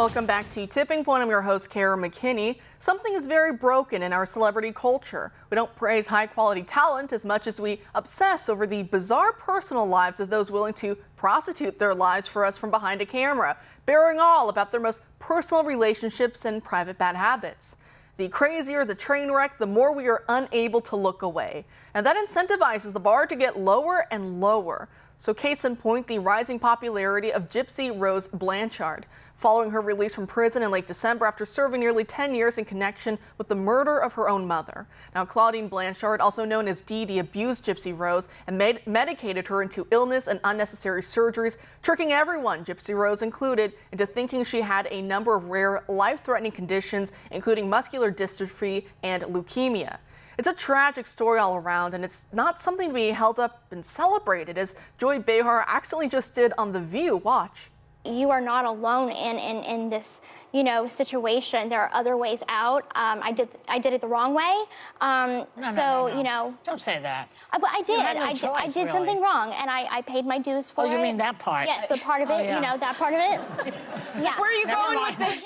Welcome back to Tipping Point. I'm your host, Kara McKinney. Something is very broken in our celebrity culture. We don't praise high-quality talent as much as we obsess over the bizarre personal lives of those willing to prostitute their lives for us from behind a camera, bearing all about their most personal relationships and private bad habits. The crazier the train wreck, the more we are unable to look away. And that incentivizes the bar to get lower and lower. So case in point, the rising popularity of Gypsy-Rose Blanchard, following her release from prison in late December after serving nearly 10 years in connection with the murder of her own mother. Now, Claudine Blanchard, also known as Dee Dee, abused Gypsy-Rose and medicated her into illness and unnecessary surgeries, tricking everyone, Gypsy-Rose included, into thinking she had a number of rare, life-threatening conditions, including muscular dystrophy and leukemia. It's a tragic story all around, and it's not something to be held up and celebrated, as Joy Behar accidentally just did on The View. Watch. You are not alone in this, situation. There are other ways out. I did it the wrong way. No. Don't say that. But I did. You had no choice, I did really. something wrong, and I paid my dues for it. Oh, you mean that part? Yes, the part of it. Yeah. That part of it. Yeah. Where are you going with this?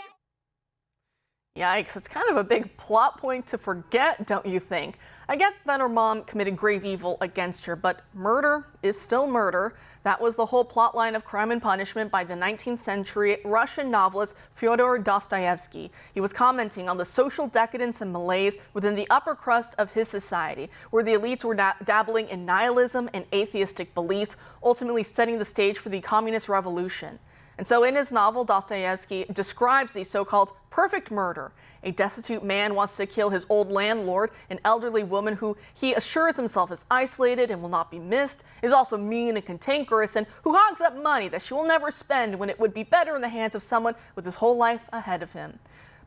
Yikes, it's kind of a big plot point to forget, don't you think? I get that her mom committed grave evil against her, but murder is still murder. That was the whole plot line of Crime and Punishment by the 19th century Russian novelist Fyodor Dostoevsky. He was commenting on the social decadence and malaise within the upper crust of his society, where the elites were dabbling in nihilism and atheistic beliefs, ultimately setting the stage for the communist revolution. And so in his novel, Dostoevsky describes the so-called perfect murder. A destitute man wants to kill his old landlord, an elderly woman who he assures himself is isolated and will not be missed, is also mean and cantankerous, and who hogs up money that she will never spend when it would be better in the hands of someone with his whole life ahead of him.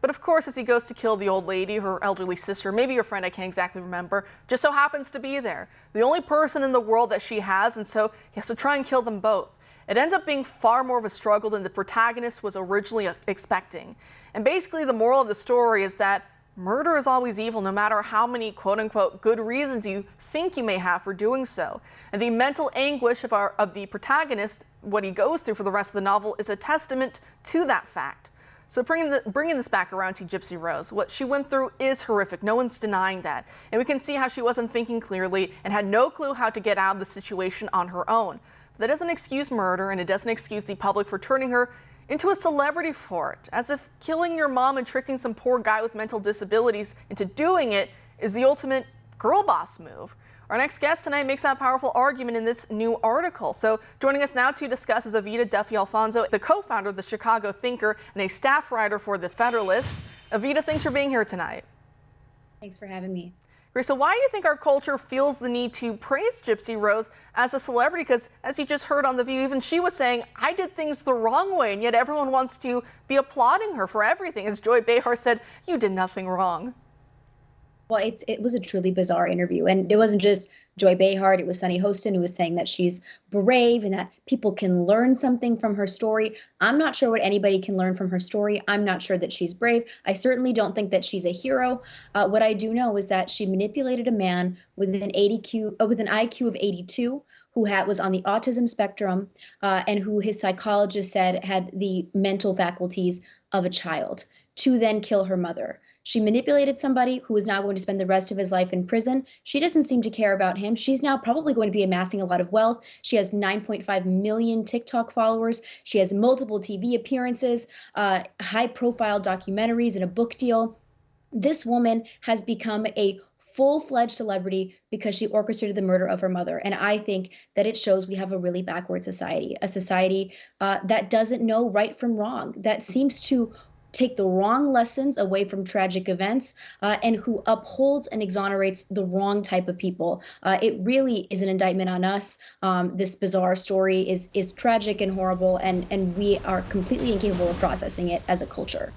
But of course, as he goes to kill the old lady, her elderly sister, maybe your friend, I can't exactly remember, just so happens to be there. The only person in the world that she has, and so he has to try and kill them both. It ends up being far more of a struggle than the protagonist was originally expecting. And basically the moral of the story is that murder is always evil, no matter how many quote-unquote good reasons you think you may have for doing so. And the mental anguish of the protagonist, what he goes through for the rest of the novel, is a testament to that fact. So bringing this back around to Gypsy-Rose, what she went through is horrific. No one's denying that. And we can see how she wasn't thinking clearly and had no clue how to get out of the situation on her own. That doesn't excuse murder, and it doesn't excuse the public for turning her into a celebrity for it, as if killing your mom and tricking some poor guy with mental disabilities into doing it is the ultimate girl boss move. Our next guest tonight makes that powerful argument in this new article. So joining us now to discuss is Avita Duffy-Alfonso, the co-founder of the Chicago Thinker and a staff writer for The Federalist. Avita, thanks for being here tonight. Thanks for having me. So why do you think our culture feels the need to praise Gypsy-Rose as a celebrity? Because as you just heard on The View, even she was saying, I did things the wrong way, and yet everyone wants to be applauding her for everything. As Joy Behar said, you did nothing wrong. Well, it was a truly bizarre interview, and it wasn't just Joy Behar, it was Sunny Hostin who was saying that she's brave and that people can learn something from her story. I'm not sure what anybody can learn from her story. I'm not sure that she's brave. I certainly don't think that she's a hero. What I do know is that she manipulated a man with an IQ of 82 who was on the autism spectrum and who his psychologist said had the mental faculties of a child, to then kill her mother. She manipulated somebody who is now going to spend the rest of his life in prison. She doesn't seem to care about him. She's now probably going to be amassing a lot of wealth. She has 9.5 million TikTok followers. She has multiple TV appearances, high-profile documentaries, and a book deal. This woman has become a full-fledged celebrity because she orchestrated the murder of her mother. And I think that it shows we have a really backward society, a society that doesn't know right from wrong, that seems to take the wrong lessons away from tragic events and who upholds and exonerates the wrong type of people. It really is an indictment on us. This bizarre story is tragic and horrible, and we are completely incapable of processing it as a culture.